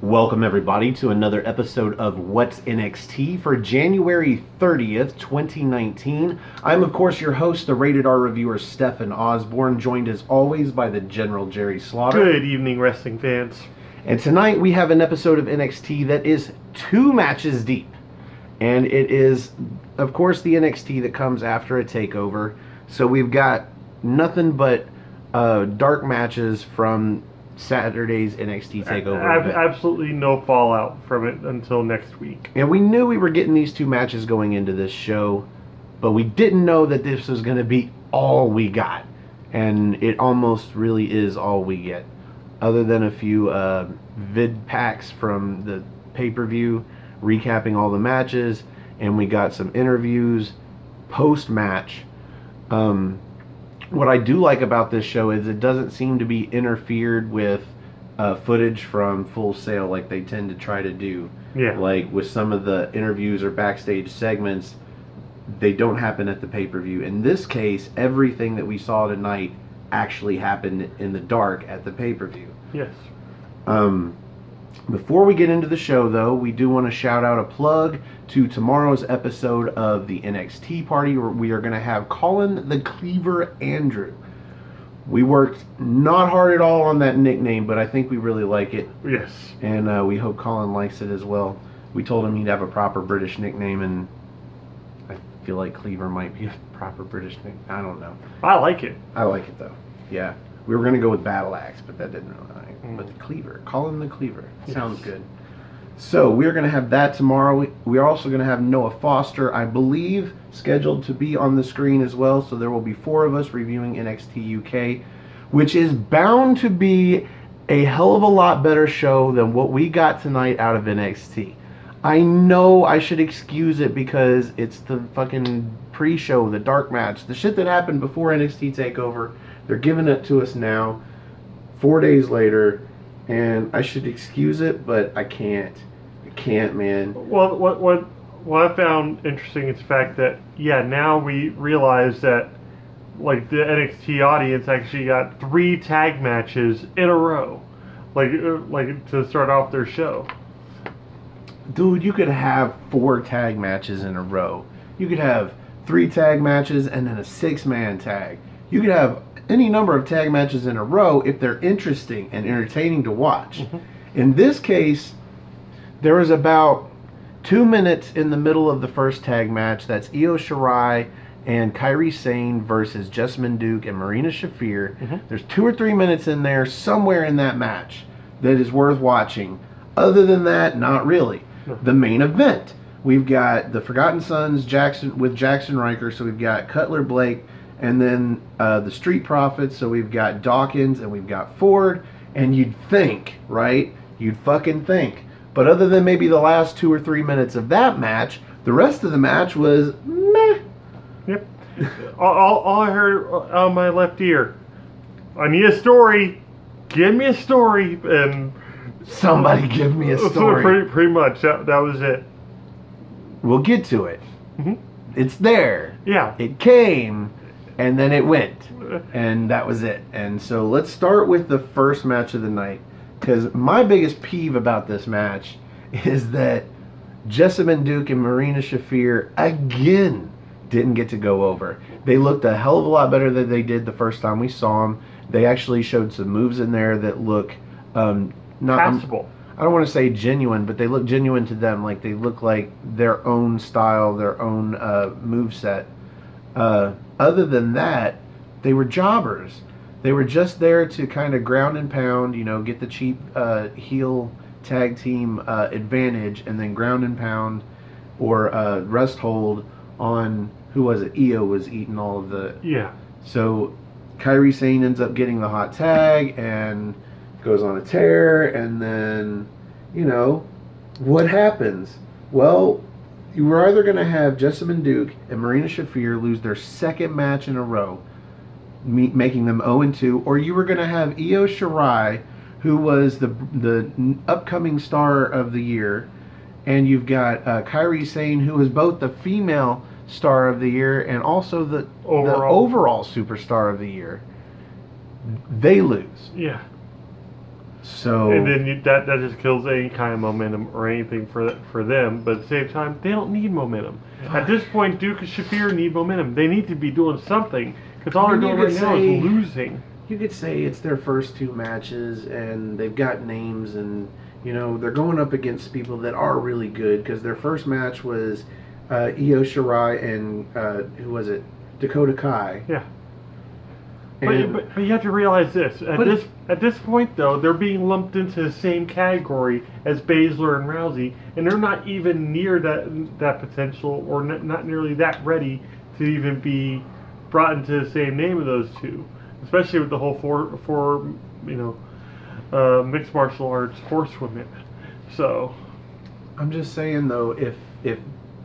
Welcome everybody to another episode of What's NXT for January 30th, 2019. I'm of course your host, the Rated R reviewer Stefan Osborne, joined as always by the General Jerry Slaughter. Good evening, wrestling fans. And tonight we have an episode of NXT that is 2 matches deep. And it is, of course, the NXT that comes after a takeover. So we've got nothing but dark matches from Saturday's NXT TakeOver. Absolutely no fallout from it until next week. And we knew we were getting these 2 matches going into this show, but we didn't know that this was going to be all we got. And it almost really is all we get. Other than a few vid packs from the pay-per-view, recapping all the matches, and we got some interviews post-match. What I do like about this show is it doesn't seem to be interfered with footage from Full Sail like they tend to try to do. Yeah. Like with some of the interviews or backstage segments, they don't happen at the pay-per-view. In this case, everything that we saw tonight actually happened in the dark at the pay-per-view. Yes. Before we get into the show, though, we do want to shout out a plug to tomorrow's episode of the NXT party, where we are going to have Colin the Cleaver Andrew. We worked not hard at all on that nickname, but I think we really like it. Yes. And we hope Colin likes it as well. We told him he'd have a proper British nickname, and I feel like Cleaver might be a proper British nickname. I don't know. I like it. I like it, though. Yeah. We were going to go with Battle Axe, but that didn't really like. But the Cleaver. Colin the Cleaver. Sounds good. So, we're going to have that tomorrow. We are also going to have Noah Foster, I believe, scheduled to be on the screen as well. So, there will be 4 of us reviewing NXT UK, which is bound to be a hell of a lot better show than what we got tonight out of NXT. I know I should excuse it because it's the fucking pre-show, the dark match, the shit that happened before NXT TakeOver. They're giving it to us now, 4 days later, and I should excuse it, but I can't. I can't, man. Well, what I found interesting is the fact that, yeah, now we realize that, like, the NXT audience actually got 3 tag matches in a row, like to start off their show. Dude, you could have 4 tag matches in a row. You could have 3 tag matches and then a 6-man tag. You could have any number of tag matches in a row if they're interesting and entertaining to watch. In this case, there was about 2 minutes in the middle of the first tag match. That's Io Shirai and Kairi Sane versus Jessamyn Duke and Marina Shafir. There's 2 or 3 minutes in there somewhere in that match that is worth watching. Other than that, not really. The main event, we've got the Forgotten Sons with Jackson Riker. So we've got Cutler Blake, and then the Street Profits. So we've got Dawkins and we've got Ford. And you'd think, right? You'd fucking think. But other than maybe the last 2 or 3 minutes of that match, the rest of the match was meh. Yep. all I heard on my left ear, I need a story. Give me a story. And somebody give me a story. So pretty much, that was it. We'll get to it. It's there. Yeah. It came. And then it went, and that was it. And so let's start with the first match of the night, because my biggest peeve about this match is that Jessamyn Duke and Marina Shafir again didn't get to go over. They looked a hell of a lot better than they did the first time we saw them. They actually showed some moves in there that look not passable. I don't want to say genuine, but they look genuine to them. Like they look like their own style, their own moveset. Other than that, they were jobbers. They were just there to kind of ground and pound, you know, get the cheap heel tag team advantage, and then ground and pound or rest hold on, who was it? Io was eating all of the... Yeah. So Kairi Sane ends up getting the hot tag and goes on a tear, and then, you know, what happens? Well, you were either going to have Jessamyn Duke and Marina Shafir lose their 2nd match in a row, making them 0-2, or you were going to have Io Shirai, who was the upcoming star of the year, and you've got Kairi Sane, who is both the female star of the year and also the overall superstar of the year. They lose. Yeah. So And then that just kills any kind of momentum or anything for them. But at the same time, they don't need momentum. At this point, Duke and Shafir need momentum. They need to be doing something because all they're doing right now is losing. You could say it's their first 2 matches, and they've got names, and they're going up against people that are really good. Because their first match was Io Shirai and who was it? Dakota Kai. Yeah. But you have to realize this. At this point, though, they're being lumped into the same category as Baszler and Rousey, and they're not even near that potential, or not nearly that ready to even be brought into the same name of those two. Especially with the whole four mixed martial arts horsewomen. So, I'm just saying though, if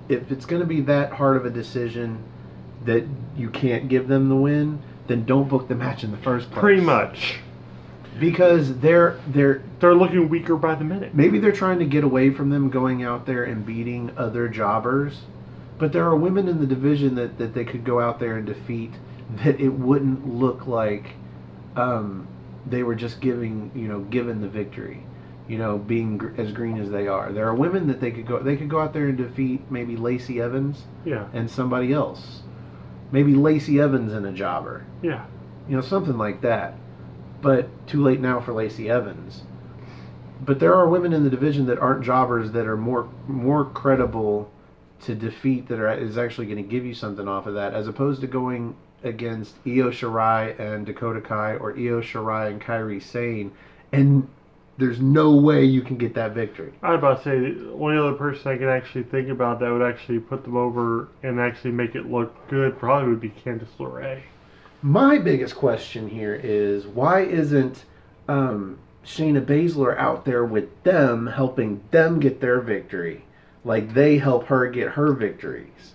it's going to be that hard of a decision that you can't give them the win, then don't book the match in the first place. Pretty much. Because they're looking weaker by the minute. Maybe they're trying to get away from them going out there and beating other jobbers, but there are women in the division that they could go out there and defeat that it wouldn't look like they were just given the victory, being as green as they are. There are women that they could go out there and defeat, maybe Lacey Evans, yeah, and somebody else, maybe Lacey Evans and a jobber, yeah, something like that. But too late now for Lacey Evans. But there are women in the division that aren't jobbers that are more credible to defeat, is actually going to give you something off of that, as opposed to going against Io Shirai and Dakota Kai, or Io Shirai and Kairi Sane, and there's no way you can get that victory. I was about to say, the only other person I could actually think about that would actually put them over and actually make it look good probably would be Candice LeRae. My biggest question here is, why isn't Shayna Baszler out there with them, helping them get their victory, like they help her get her victories?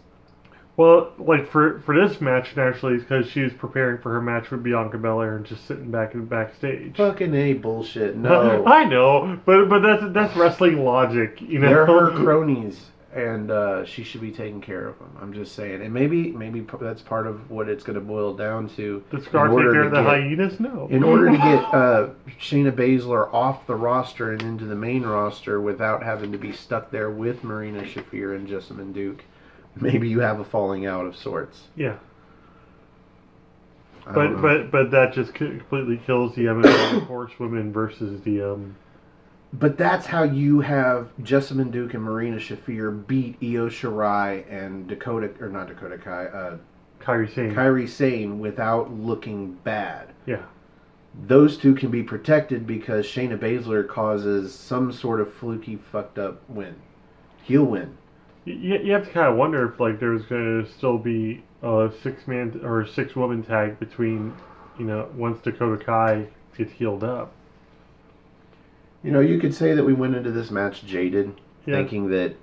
Well, like for this match, naturally, it's because she was preparing for her match with Bianca Belair and just sitting back in the backstage. Fucking A bullshit. No, I know, but that's wrestling logic, They're her cronies, and she should be taking care of them. I'm just saying, and maybe that's part of what it's going to boil down to. Does Scar take care of the hyenas? No. In order to get Shayna Baszler off the roster and into the main roster without having to be stuck there with Marina Shafir and Jessamine Duke, maybe you have a falling out of sorts. Yeah. But that just completely kills the MMA horsewomen versus the. But that's how you have Jessamine Duke and Marina Shafir beat Io Shirai and Kairi Sane without looking bad. Yeah. Those two can be protected because Shayna Baszler causes some sort of fluky, fucked up win. Heel win. You have to kind of wonder if there's going to still be a 6-man or 6-woman tag between, once Dakota Kai gets healed up. You could say that we went into this match jaded, thinking that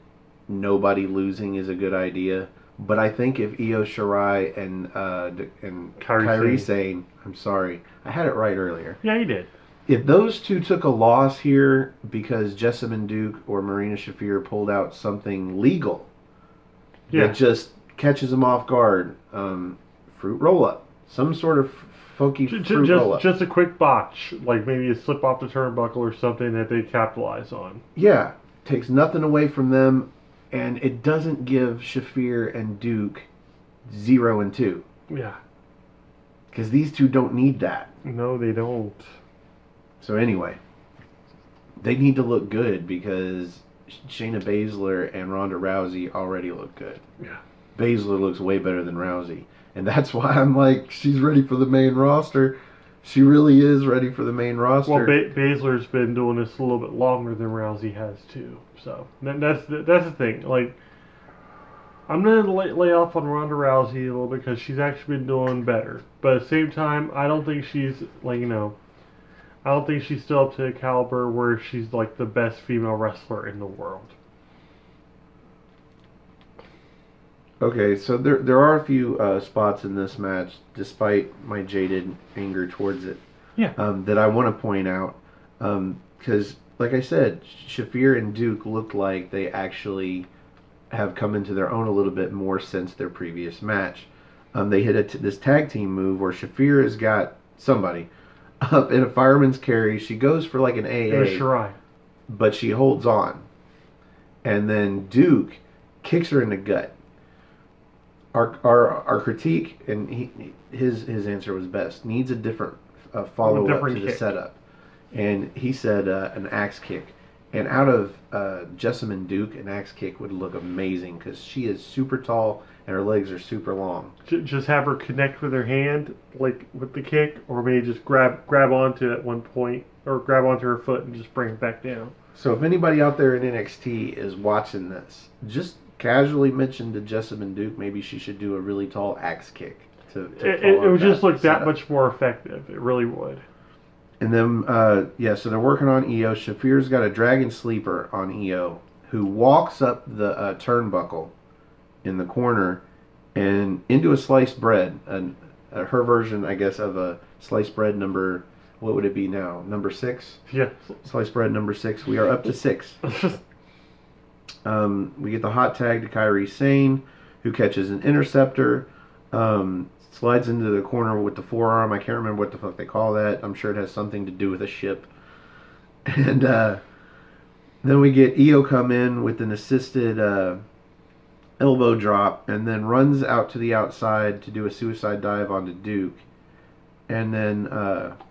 nobody losing is a good idea. But I think if Io Shirai and Kairi Sane, I'm sorry, I had it right earlier. Yeah, you did. If those two took a loss here because Jessamine Duke or Marina Shafir pulled out something legal that just catches them off guard, fruit roll-up, some sort of funky fruit roll-up. Just a quick botch, like maybe a slip off the turnbuckle or something that they capitalize on. Yeah, takes nothing away from them, and it doesn't give Shafir and Duke 0 and 2. Yeah. Because these two don't need that. No, they don't. So anyway, they need to look good because Shayna Baszler and Ronda Rousey already look good. Yeah. Baszler looks way better than Rousey. And that's why I'm like, she's ready for the main roster. She really is ready for the main roster. Well, Baszler's been doing this a little bit longer than Rousey has too. So that's the thing. Like, I'm gonna lay off on Ronda Rousey a little bit because she's actually been doing better. But at the same time, I don't think she's I don't think she's still up to the caliber where she's like the best female wrestler in the world. Okay, so there are a few spots in this match, despite my jaded anger towards it, that I want to point out. Because, like I said, Shafir and Duke look like they actually have come into their own a little bit more since their previous match. They hit this tag team move where Shafir has got somebody. up in a fireman's carry. She goes for like an It was AA, Sharai. but she holds on. And then Duke kicks her in the gut. Our critique, and his answer was best. Needs a different follow up to the setup, and he said an axe kick. And out of Jessamine Duke, an axe kick would look amazing because she is super tall and her legs are super long. Just have her connect with her hand, like with the kick, or maybe just grab onto it at one point, or grab onto her foot and just bring it back down. So if anybody out there in NXT is watching this, just casually mention to Jessamine Duke maybe she should do a really tall axe kick. It would just look that much more effective. It really would. And then, so they're working on Io. Shafir's got a dragon sleeper on Io, who walks up the turnbuckle in the corner and into a sliced bread. And her version, I guess, of a sliced bread number, what would it be now? Number 6? Yeah. Sliced bread number 6. We are up to 6. We get the hot tag to Kairi Sane, who catches an interceptor. Slides into the corner with the forearm. I can't remember what the fuck they call that. I'm sure it has something to do with a ship. And then we get Io come in with an assisted elbow drop and then runs out to the outside to do a suicide dive onto Duke. And then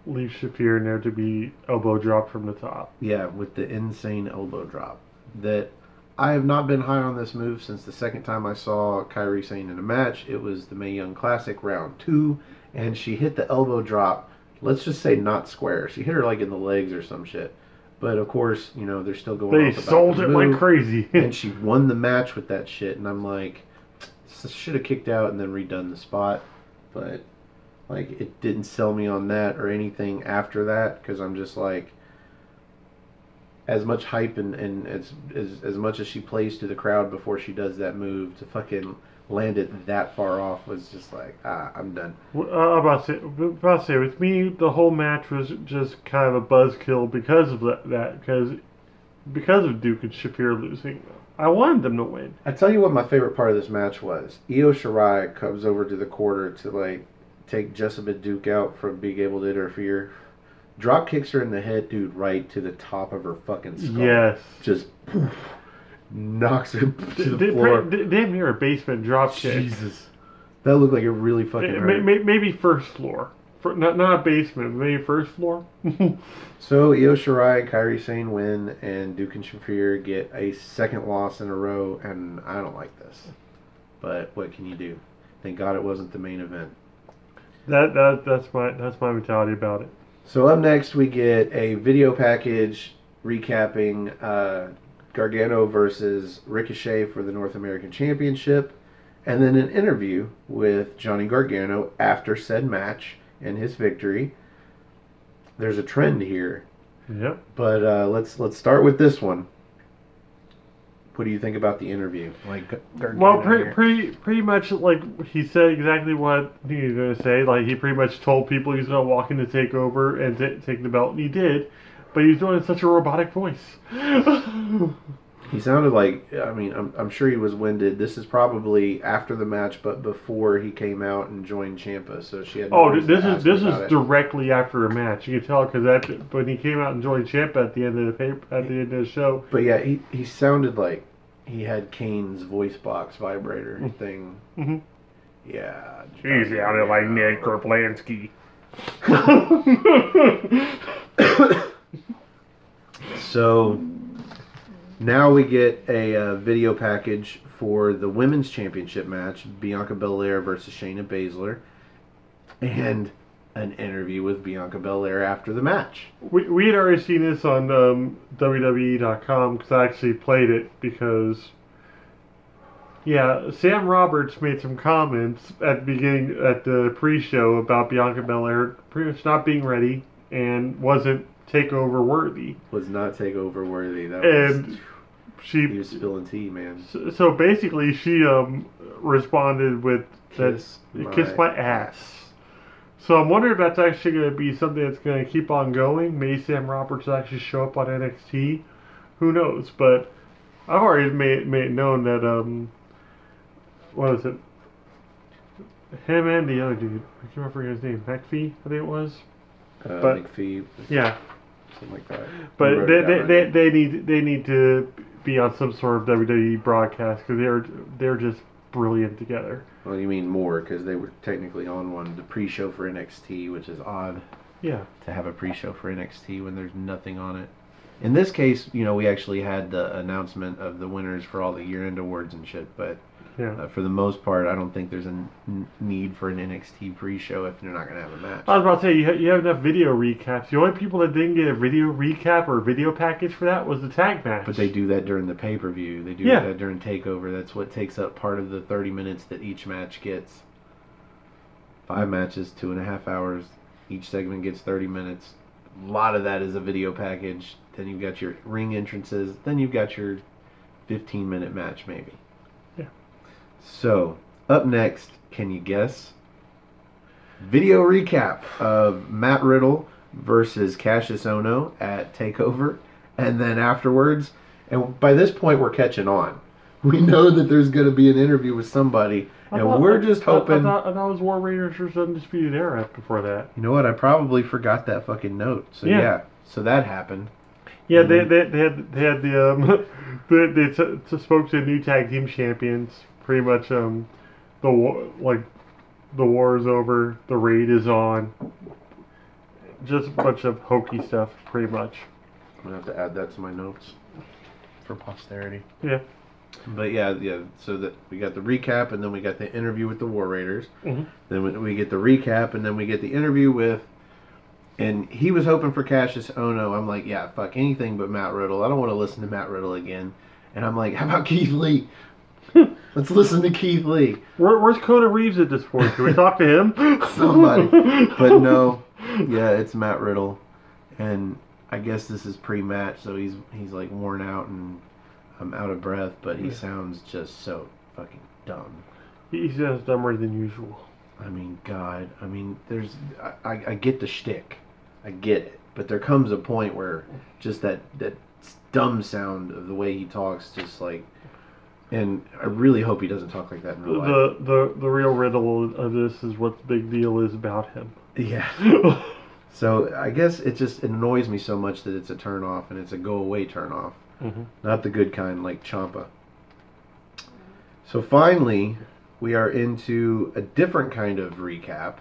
leave Shafir in there to be elbow drop from the top. Yeah, with the insane elbow drop. That I have not been high on this move since the second time I saw Kairi Sane in a match. It was the Mae Young Classic round 2, and she hit the elbow drop, let's just say not square. She hit her like in the legs or some shit. But of course, they're still going They sold it like crazy. And she won the match with that shit, and I'm like, should have kicked out and then redone the spot. But, like, it didn't sell me on that or anything after that, because I'm just like, as much hype and as much as she plays to the crowd before she does that move, to fucking land it that far off was just like, I'm done. I'm about to say, with me, the whole match was just kind of a buzzkill because of that, because of Duke and Shafir losing. I wanted them to win. I tell you what my favorite part of this match was. Io Shirai comes over to the corner to, like, take Jessamine Duke out from being able to interfere. Drop kicks her in the head, dude, right to the top of her fucking skull. Yes. Just poof, knocks her to the floor. Damn near a basement drop kick. Jesus. That looked like it really fucking hurt. Maybe first floor. Not a basement, maybe first floor. So Io Shirai and Kairi Sane win, and Duke and Shafir get a second loss in a row, and I don't like this. But what can you do? Thank God it wasn't the main event. That's my mentality about it. So up next we get a video package recapping Gargano versus Ricochet for the North American Championship, and then an interview with Johnny Gargano after said match and his victory. There's a trend here. Yep. But let's start with this one. What do you think about the interview? Like, well, pretty much like he said exactly what he was going to say. Like, he pretty much told people he's going to walk in to take over and take the belt, and he did. But he's doing it in such a robotic voice. He sounded like, I mean, I'm sure he was winded. This is probably after the match, but before he came out and joined Ciampa, so she had. No this is directly after a match. You can tell because when he came out and joined Ciampa at the end of the show. But yeah, he sounded like he had Kane's voice box vibrator thing. Mm-hmm. Yeah, he sounded like Ned Kerplansky. So. Now we get a video package for the Women's Championship match, Bianca Belair versus Shayna Baszler, and an interview with Bianca Belair after the match. We had already seen this on WWE.com because I actually played it because, yeah, Sam Roberts made some comments at the pre-show about Bianca Belair pretty much not being ready and wasn't takeover worthy. Was not takeover worthy. He was spilling tea, man. So basically, she responded with kiss my ass. So I'm wondering if that's actually going to be something that's going to keep on going. Maybe Sam Roberts will actually show up on NXT. Who knows? But I've already made it known that what is it? Him and the other dude. I can't remember his name. McPhee, I think it was. But McPhee, yeah, something like that. but they need to be on some sort of WWE broadcast because they're just brilliant together. Well, you mean more because they were technically on one, the pre-show for NXT, which is odd. Yeah. To have a pre-show for NXT when there's nothing on it. In this case, we actually had the announcement of the winners for all the year-end awards and shit, but for the most part, I don't think there's a need for an NXT pre-show if you're not going to have a match. I was about to say, you have enough video recaps. The only people that didn't get a video recap or video package for that was the tag match. But they do that during the pay-per-view. They do that during TakeOver. That's what takes up part of the 30 minutes that each match gets. 5 matches, 2.5 hours. Each segment gets 30 minutes. A lot of that is a video package. Then you've got your ring entrances. Then you've got your 15-minute match, maybe. Yeah. So, up next, can you guess? Video recap of Matt Riddle versus Cassius Ohno at TakeOver. And then afterwards, and by this point we're catching on. We know that there's going to be an interview with somebody, we're just hoping... I thought it was War Raiders versus Undisputed Era before that. You know what? I probably forgot that fucking note. So yeah. So that happened. Yeah, they had the they spoke to new tag team champions. Pretty much the war is over. The raid is on. Just a bunch of hokey stuff, pretty much. I'm gonna have to add that to my notes for posterity. Yeah. But yeah. So that we got the recap, and then we got the interview with the War Raiders. Mm-hmm. Then we get the recap, and then we get the interview with. And he was hoping for Cassius Ohno. I'm like, yeah, fuck anything but Matt Riddle. I don't want to listen to Matt Riddle again. And I'm like, how about Keith Lee? Let's listen to Keith Lee. Where's Coda Reeves at this point? Can we talk to him? Somebody. But no. Yeah, it's Matt Riddle. And I guess this is pre-match, so he's like worn out and I'm out of breath, but he sounds just so fucking dumb. He sounds dumber than usual. I mean, God. I mean, I get the shtick. I get it. But there comes a point where just that dumb sound of the way he talks, just like... And I really hope he doesn't talk like that in real life. The real riddle of this is what the big deal is about him. Yeah. So I guess it annoys me so much that it's a turn off, and it's a go away turn off. Mm-hmm. Not the good kind like Ciampa. So finally, we are into a different kind of recap.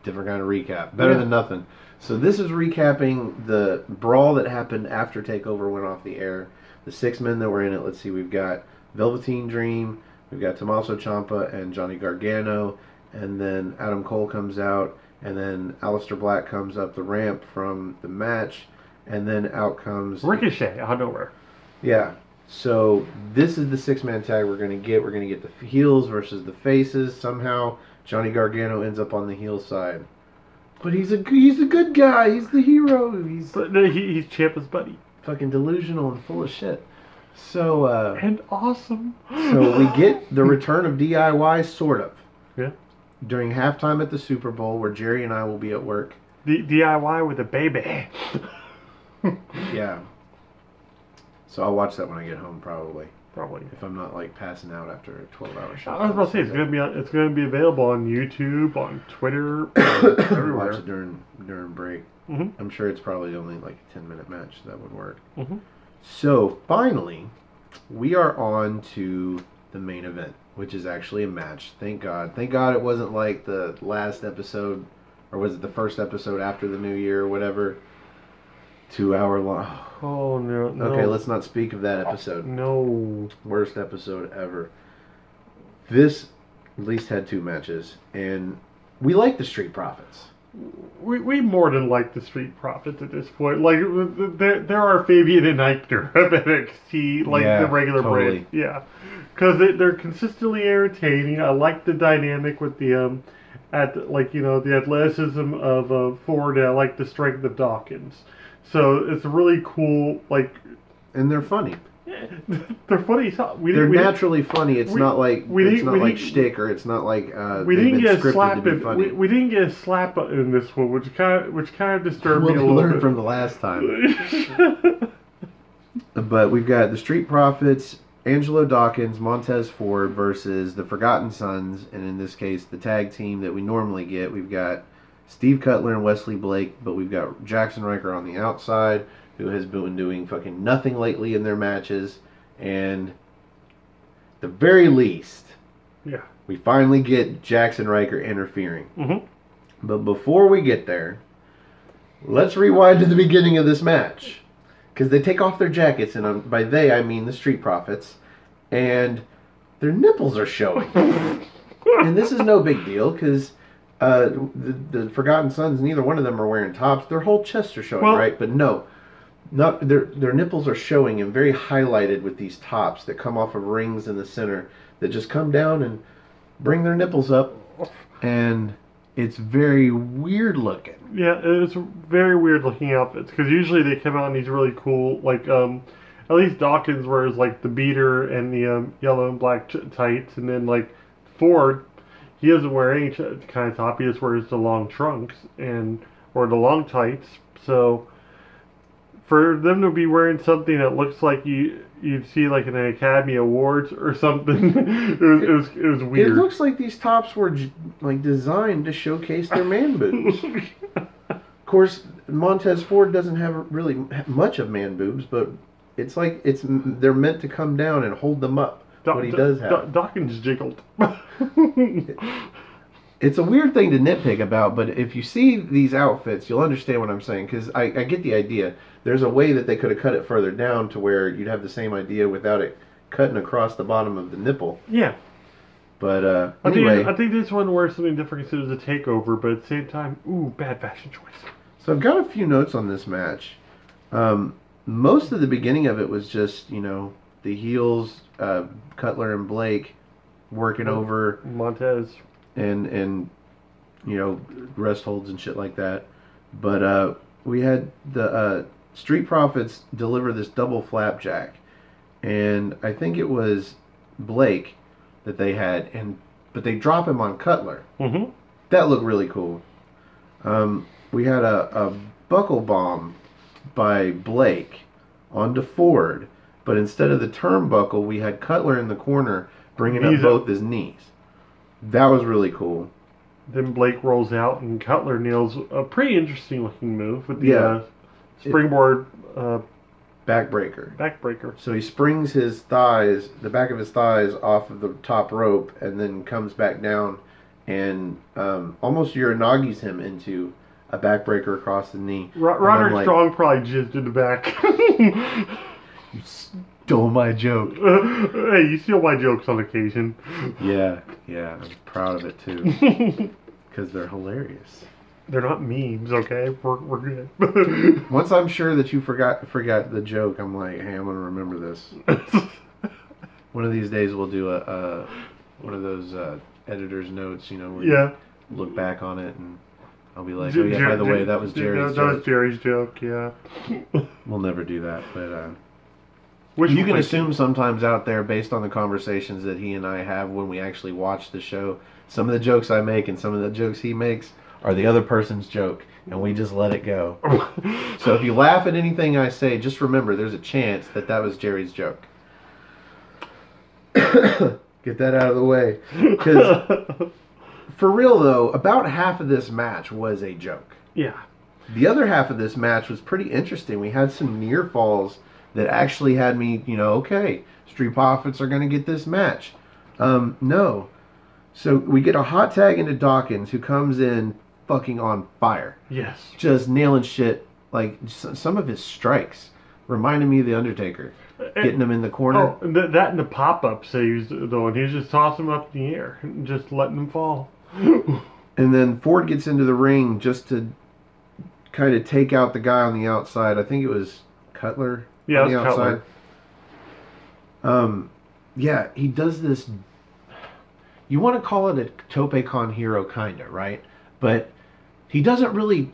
Better than nothing. So this is recapping the brawl that happened after TakeOver went off the air. The 6 men that were in it, let's see, we've got Velveteen Dream, we've got Tommaso Ciampa and Johnny Gargano, and then Adam Cole comes out, and then Aleister Black comes up the ramp from the match, and then out comes... Ricochet, out of nowhere. Yeah. So this is the 6-man tag we're going to get. We're going to get the heels versus the faces. Somehow Johnny Gargano ends up on the heel side. But he's a good guy. He's the hero. He's Ciampa's buddy. Fucking delusional and full of shit. So and awesome. So we get the return of DIY, sort of. Yeah. During halftime at the Super Bowl, where Jerry and I will be at work. DIY with a baby. Yeah. So I'll watch that when I get home, probably. Probably. If I'm not like passing out after a 12-hour shift. I was about to say it's going to be available on YouTube, on Twitter, everywhere. Watch it during break. Mm-hmm. I'm sure it's probably only like a 10-minute match, so that would work. Mm-hmm. So finally, we are on to the main event, which is actually a match. Thank God. Thank God it wasn't like the last episode, or was it the first episode after the New Year or whatever? 2-hour long. Oh, no. Okay, let's not speak of that episode. No. Worst episode ever. This at least had 2 matches, and we like the Street Profits. We more than like the Street Profits at this point. Like, there are Fabian and Eichner of NXT, like the regular brand. Yeah. Because they're consistently entertaining. I like the dynamic with the, the athleticism of Ford, and I like the strength of Dawkins. So it's really cool, like... And they're funny. They're funny. They're naturally funny. It's not like shtick, or it's not like we didn't get a slap. We didn't get a slap in this one, which kind of disturbed me a little bit. We learned from the last time. But we've got the Street Profits, Angelo Dawkins, Montez Ford versus the Forgotten Sons, and in this case, the tag team that we normally get. We've got Steve Cutler and Wesley Blake, but we've got Jackson Riker on the outside, who has been doing fucking nothing lately in their matches, and the very least, yeah, we finally get Jackson Riker interfering. Mm-hmm. But before we get there, let's rewind to the beginning of this match. Because they take off their jackets, and by they I mean the Street Profits, and their nipples are showing. And this is no big deal, because the Forgotten Sons, neither one of them are wearing tops. Their whole chests are showing, right? But no, not their nipples are showing and very highlighted with these tops that come off of rings in the center that just come down and bring their nipples up, and it's very weird looking. Yeah, it's very weird looking outfits, because usually they come out in these really cool, like, at least Dawkins wears, like, the beater and the yellow and black tights, and then, like, Ford, he doesn't wear any kind of top, he just wears the long trunks, or the long tights, so for them to be wearing something that looks like you'd see, like, in an Academy Awards or something, it was weird. It looks like these tops were, like, designed to showcase their man boobs. Of course, Montez Ford doesn't have really much of man boobs, but it's like they're meant to come down and hold them up. What he does have. Dawkins jiggled. It's a weird thing to nitpick about, but if you see these outfits, you'll understand what I'm saying, because I get the idea. There's a way that they could have cut it further down to where you'd have the same idea without it cutting across the bottom of the nipple. Yeah. But anyway. I think they just wanted to wear something different because it was a takeover, but at the same time, ooh, bad fashion choice. So I've got a few notes on this match. Most of the beginning of it was just, the heels, Cutler and Blake working over Montez. And rest holds and shit like that. But we had the Street Profits deliver this double flapjack, and I think it was Blake that they had, but they drop him on Cutler. Mm-hmm. That looked really cool. We had a buckle bomb by Blake onto Ford, but instead of the turnbuckle, we had Cutler in the corner bringing up both his knees. That was really cool. Then Blake rolls out and Cutler nails a pretty interesting looking move with the springboard backbreaker. So he springs his thighs, the back of his thighs, off of the top rope, and then comes back down and almost Uranagis him into a backbreaker across the knee. Roderick Strong probably jizzed in the back. You stole my joke. Hey, you steal my jokes on occasion. Yeah, I'm proud of it too. Because they're hilarious. They're not memes, okay? We're good. Once I'm sure that you forgot the joke, I'm like, hey, I'm going to remember this. One of these days we'll do one of those editor's notes, where you look back on it and I'll be like, oh yeah, by the way, that was Jerry's joke. That was Jerry's joke, yeah. We'll never do that, but you can assume sometimes out there, based on the conversations that he and I have when we actually watch the show, some of the jokes I make and some of the jokes he makes are the other person's joke, and we just let it go. So if you laugh at anything I say, just remember there's a chance that was Jerry's joke. Get that out of the way. Because, for real though, about half of this match was a joke. Yeah. The other half of this match was pretty interesting. We had some near falls that actually had me, okay, Street Profits are going to get this match. No. So we get a hot tag into Dawkins, who comes in fucking on fire. Yes. Just nailing shit. Like, some of his strikes reminded me of The Undertaker. Getting him in the corner. Oh, that and the pop-ups that he was doing. He was just tossing them up in the air and just letting them fall. And then Ford gets into the ring just to kind of take out the guy on the outside. I think it was Cutler. Yeah, on the outside. Cutler. Yeah, he does this. You want to call it a Tope Con hero, kinda, right? But he doesn't really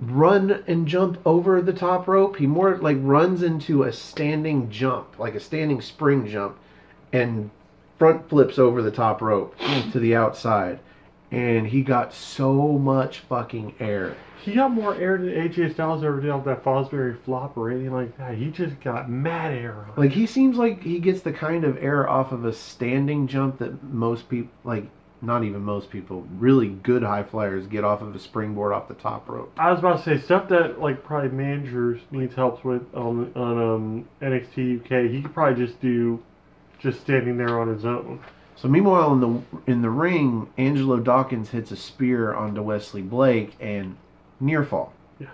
run and jump over the top rope. He more runs into a standing jump, like a standing spring jump, and front flips over the top rope to the outside. And he got so much fucking air. He got more air than AJ Styles ever did off that Fosbury flop or anything like that. He just got mad air on it. He seems like he gets the kind of air off of a standing jump that most people, not even most people, really good high flyers get off of a springboard off the top rope. I was about to say stuff that like probably managers needs help with on NXT UK. He could probably just do just standing there on his own. So meanwhile, in the ring, Angelo Dawkins hits a spear onto Wesley Blake and near fall. Yeah.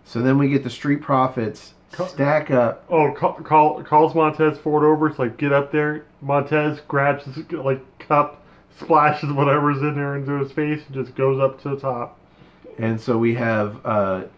So then we get the Street Profits stack up. Oh, calls Montez Ford over. It's like, get up there. Montez grabs his like cup, splashes whatever's in there into his face, and just goes up to the top. And so we have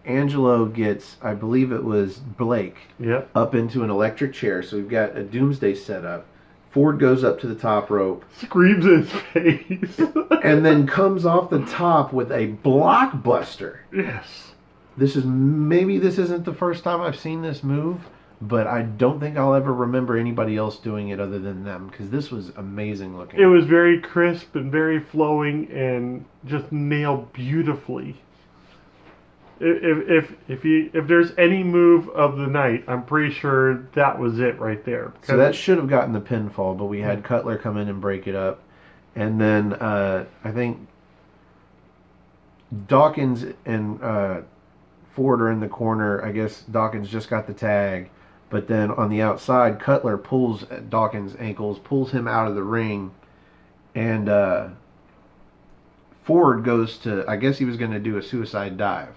Angelo gets, I believe it was Blake, Yep. up into an electric chair. So we've got a doomsday setup. Ford goes up to the top rope. Screams in his face. And then comes off the top with a blockbuster. Yes. This isn't the first time I've seen this move, but I don't think I'll ever remember anybody else doing it other than them, because this was amazing looking. It was very crisp and very flowing and just nailed beautifully. If there's any move of the night, I'm pretty sure that was it right there. So that should have gotten the pinfall, but we had Cutler come in and break it up. And then I think Dawkins and Ford are in the corner. I guess Dawkins just got the tag. But then on the outside, Cutler pulls at Dawkins' ankles, pulls him out of the ring. And Ford goes to, I guess he was going to do a suicide dive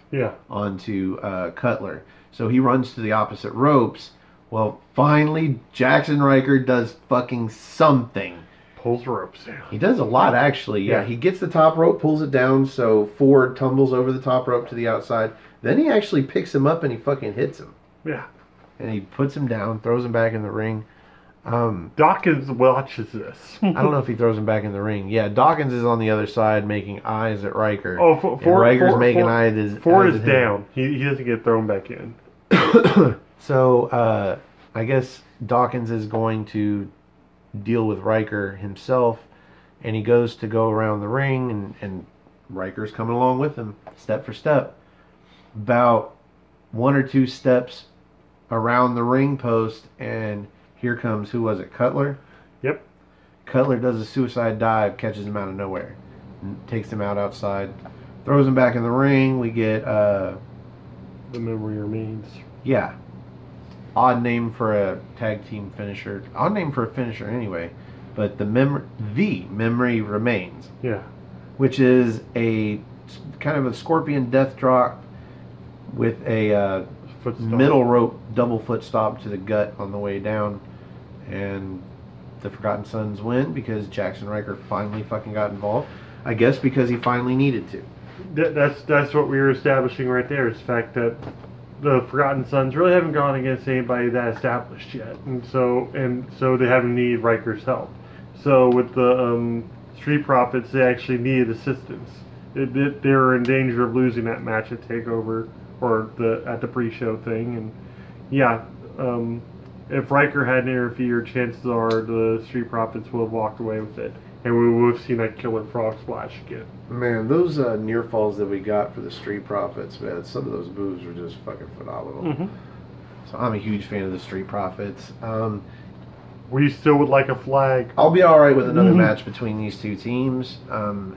onto Cutler. So he runs to the opposite ropes. Well, finally, Jackson Riker does fucking something. Pulls the ropes down. He does a lot, actually. Yeah, he gets the top rope, pulls it down, so Ford tumbles over the top rope to the outside. Then he actually picks him up and he fucking hits him. Yeah. And he puts him down, throws him back in the ring. Dawkins watches this. I don't know if he throws him back in the ring. Yeah, Dawkins is on the other side making eyes at Riker. Oh, Riker's making eyes at Ford is down. He doesn't get thrown back in. So, I guess Dawkins is going to deal with Riker himself, and he goes to go around the ring, and Riker's coming along with him, step for step. About 1 or 2 steps around the ring post, and here comes, who was it, Cutler? Yep. Cutler does a suicide dive, catches him out of nowhere, takes him outside, throws him back in the ring. We get the memory remains. Yeah. Odd name for a tag team finisher. Odd name for a finisher anyway. But the memory remains. Yeah. Which is a kind of a scorpion death drop with a middle rope double foot stomp to the gut on the way down. And the Forgotten Sons win because Jackson Riker finally fucking got involved. I guess because he finally needed to. That's what we were establishing right there, is the fact that the Forgotten Sons really haven't gone against anybody that established yet, and so they haven't needed Riker's help. So with the Street Profits, they actually needed assistance. They were in danger of losing that match at Takeover or at the pre-show thing, and yeah, if Riker hadn't interfered, chances are the Street Profits would have walked away with it, and we would have seen that Killer Frog Splash again. Man, those near falls that we got for the Street Profits, man, some of those moves were just fucking phenomenal. Mm-hmm. So I'm a huge fan of the Street Profits. We still would like a flag. I'll be alright with another match between these two teams,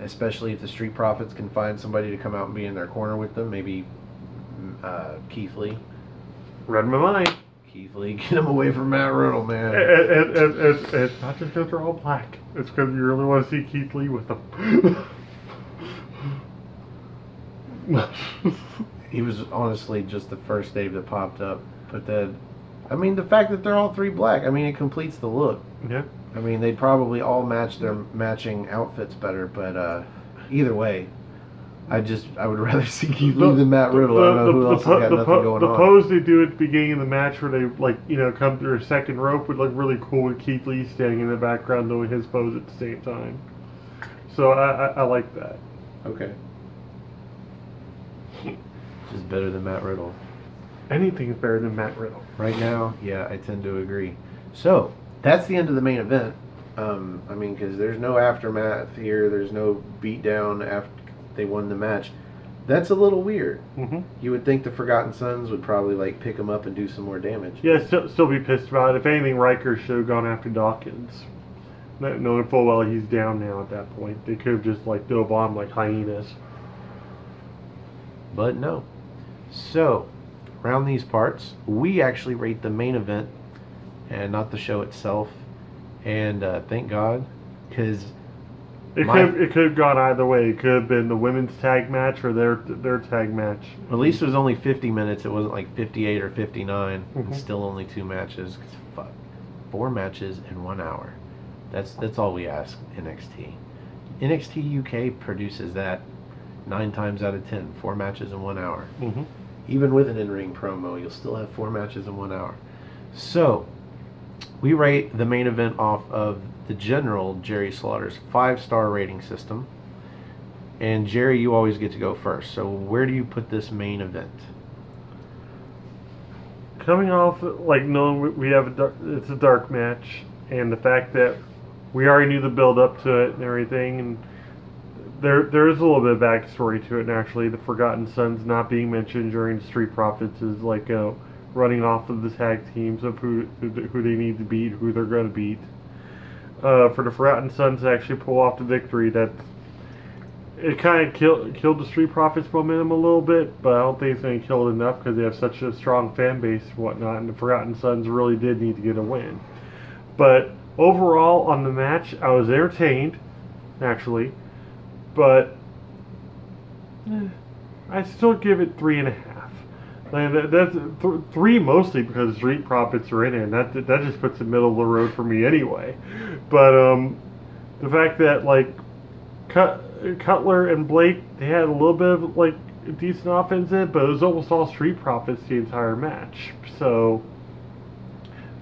especially if the Street Profits can find somebody to come out and be in their corner with them. Maybe Keith Lee. Read my mind. Keith Lee, get him away from Matt Riddle, man. It's not just because they're all black. It's because you really want to see Keith Lee with them. He was honestly just the first name that popped up. But then, I mean, the fact that they're all 3 black, I mean, it completes the look. Yeah. I mean, they'd probably all match their matching outfits better, but either way, I would rather see Keith Lee than Matt Riddle. I don't know who else has got nothing going on. The pose they do at the beginning of the match where they come through a second rope would look really cool with Keith Lee standing in the background doing his pose at the same time. So I like that. Okay. Just better than Matt Riddle. Anything's better than Matt Riddle. Right now, yeah, I tend to agree. So, that's the end of the main event. I mean, because there's no aftermath here. There's no beatdown after they won the match. That's a little weird. Mm-hmm. You would think the Forgotten Sons would probably pick them up and do some more damage. Yeah, still be pissed about it. If anything, Riker should have gone after Dawkins. knowing full well he's down now at that point. They could have just like dove on like hyenas. But no. So, around these parts, we actually rate the main event and not the show itself. And thank God, because it could have gone either way. It could have been the women's tag match or their tag match. At least it was only 50 minutes. It wasn't like 58 or 59. Mm-hmm. And still only 2 matches. 'Cause fuck, 4 matches in 1 hour. That's all we ask NXT. NXT UK produces that 9 times out of 10. 4 matches in 1 hour. Mm-hmm. Even with an in-ring promo, you'll still have 4 matches in 1 hour. So, we rate the main event off of the general Jerry Slaughter's 5-star rating system. And Jerry, you always get to go first. So where do you put this main event? Coming off, like, knowing we have it's a dark match, and the fact that we already knew the build up to it and everything, and there is a little bit of backstory to it naturally. The Forgotten Sons not being mentioned during Street Profits is like running off of the tag teams of who they need to beat, who they're going to beat. For the Forgotten Sons to actually pull off the victory, that it kind of killed the Street Profits momentum a little bit, but I don't think it's going to kill it enough because they have such a strong fan base and whatnot, and the Forgotten Sons really did need to get a win. But overall on the match, I was entertained, naturally, but I still give it 3.5. Like, that's 3 mostly because Street Profits are in it, and that just puts it middle of the road for me anyway. But the fact that like Cutler and Blake, they had a little bit of like decent offense in it, but it was almost all Street Profits the entire match. So,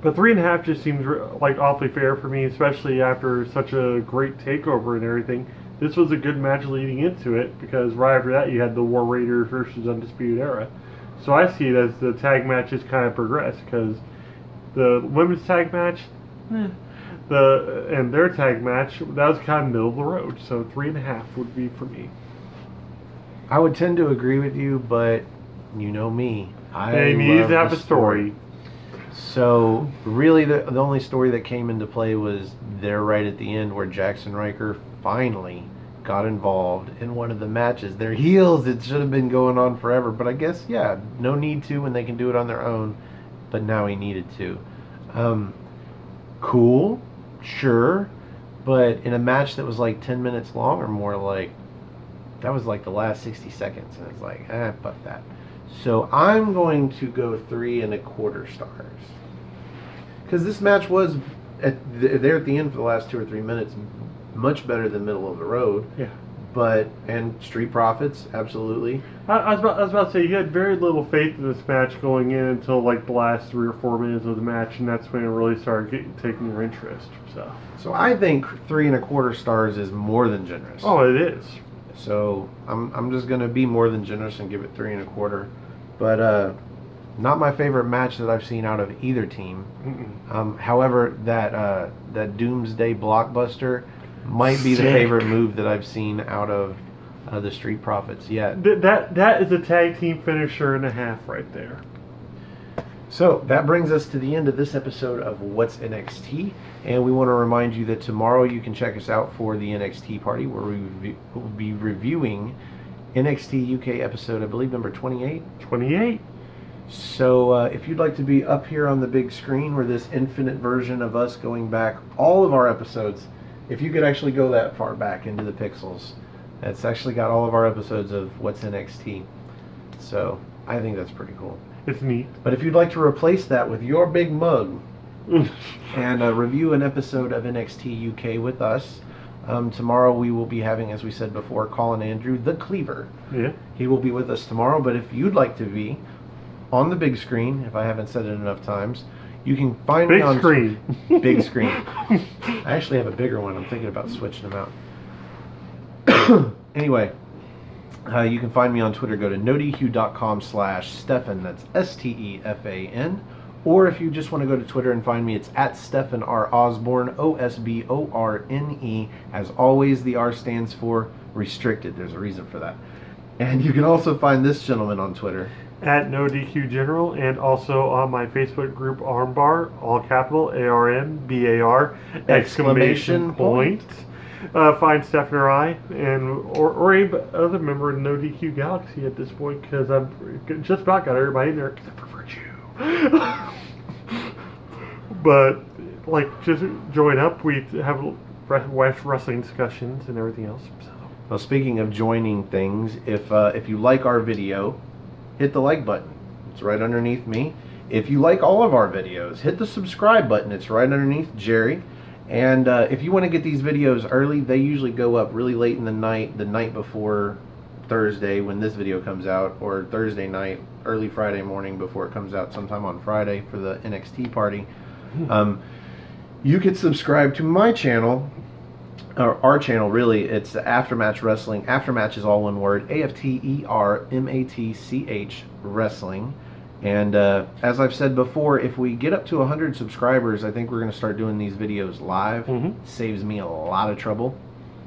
but 3.5 just seems like awfully fair for me, especially after such a great takeover and everything. This was a good match leading into it because right after that you had the War Raiders versus Undisputed Era. So I see it as the tag matches kind of progress because the women's tag match, and their tag match, that was kind of middle of the road. So 3.5 would be for me. I would tend to agree with you, but you know me. They need to have a story. So really the only story that came into play was there right at the end where Jackson Riker finally got involved in one of the matches. They're heels. It should have been going on forever, but I guess, yeah, no need to when they can do it on their own, but now he needed to. Cool, sure, but in a match that was like 10 minutes long or more, like, that was like the last 60 seconds, and it's like, fuck that. So I'm going to go 3.25 stars. Because this match was, there at the end for the last 2 or 3 minutes, much better than middle of the road. Yeah. But, and Street Profits, absolutely. I was about to say, you had very little faith in this match going in until like the last 3 or 4 minutes of the match, and that's when it really started taking your interest. So I think 3.25 stars is more than generous. Oh, it is. So I'm just going to be more than generous and give it 3.25. But not my favorite match that I've seen out of either team. However, that Doomsday Blockbuster might be the favorite move that I've seen out of the Street Profits yet. That is a tag team finisher and a half right there. So that brings us to the end of this episode of What's NXT, and we want to remind you that tomorrow you can check us out for the NXT party where we will be reviewing NXT UK episode, I believe, number 28. 28. So if you'd like to be up here on the big screen where this infinite version of us going back all of our episodes, if you could actually go that far back into the pixels, that's actually got all of our episodes of What's NXT. So I think that's pretty cool. It's neat. But if you'd like to replace that with your big mug and review an episode of NXT UK with us, tomorrow we will be having, as we said before, Colin Andrew, the Cleaver. Yeah. He will be with us tomorrow, but if you'd like to be on the big screen, if I haven't said it enough times, you can find me on... Big screen. I actually have a bigger one. I'm thinking about switching them out. Anyway, you can find me on Twitter. Go to nodehue.com/Stefan. That's Stefan. Or if you just want to go to Twitter and find me, it's at Stefan R. Osborne, OSBORNE. As always, the R stands for restricted. There's a reason for that. And you can also find this gentleman on Twitter at No DQ General, and also on my Facebook group Armbar, all capital ARMBAR exclamation point. Find Stefan or I, or any other member of No DQ Galaxy at this point, because I've just about got everybody in there except for Virtue. But like, just join up. We have wrestling discussions and everything else. So. Well, speaking of joining things, if you like our video, hit the like button. It's right underneath me. If you like all of our videos, hit the subscribe button. It's right underneath Jerry. And if you want to get these videos early, they usually go up really late in the night before Thursday when this video comes out, or Thursday night, early Friday morning before it comes out sometime on Friday for the NXT party. You can subscribe to my channel, or our channel really. It's Aftermatch Wrestling. Aftermatch is all one word, AFTERMATCH Wrestling. And as I've said before, if we get up to 100 subscribers, I think we're going to start doing these videos live. Saves me a lot of trouble.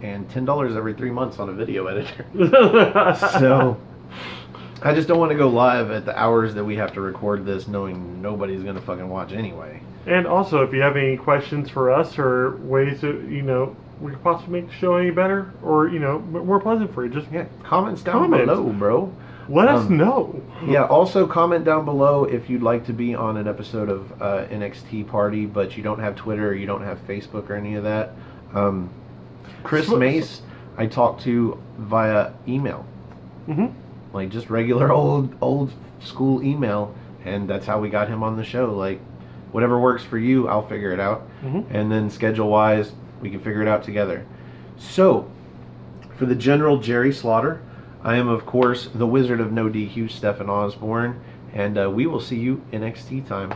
And $10 every 3 months on a video editor. So I just don't want to go live at the hours that we have to record this, knowing nobody's going to fucking watch anyway. And also, if you have any questions for us or ways that, we could possibly make the show any better, or, more pleasant for you, just comments down below, bro. Let us know. Yeah, also comment down below if you'd like to be on an episode of NXT Party, but you don't have Twitter, or you don't have Facebook or any of that. Chris Mace, I talked to via email. Like just regular old school email, and that's how we got him on the show. Like, whatever works for you, I'll figure it out. And then schedule-wise, we can figure it out together. So, for the General Jerry Slaughter, I am, of course, the Wizard of No DQ, Stefan Osborne, and we will see you NXT time.